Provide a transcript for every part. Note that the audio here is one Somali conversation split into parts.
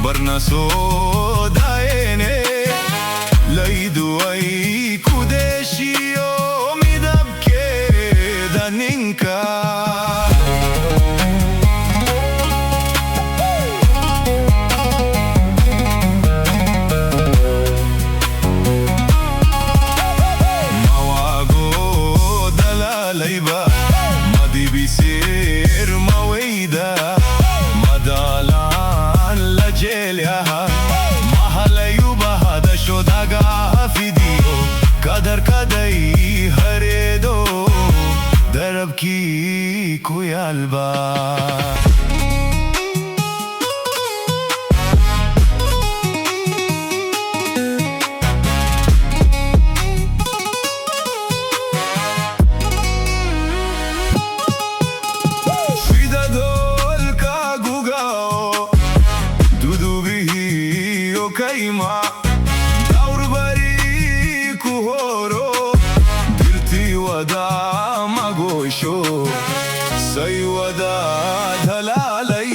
barna sodaene laydu ay kudeshiyo midabkeeda ninka mawago dalalayba madibisir mawayda madalan la jelyaha mahalayuba hadasho dagaha fidiyo kadar kaday hareedo darabkii ku yaalba kaima daur bari ku horo dirti wada magosho say wada dhalalai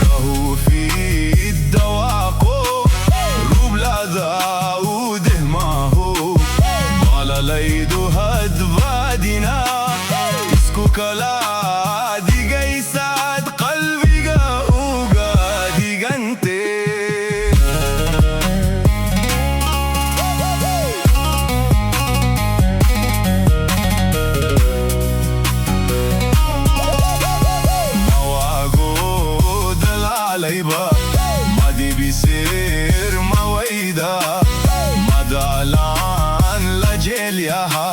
rahu fi dawaqo rubla daud maho malalaydu hadvadina kala digaysad qalbiga uga digante mawago dalalayba madibisir mawayda madalan la jelyaha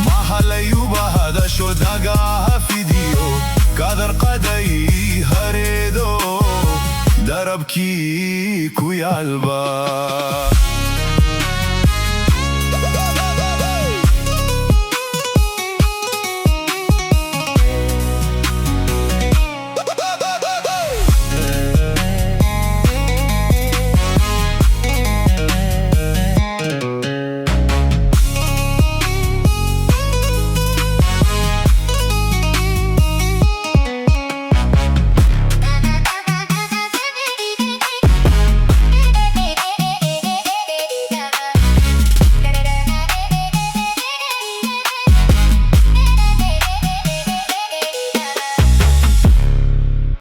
mahalayuba hadasho dagaha fidiyo kadar qaday hareedo darabkii ku yaalba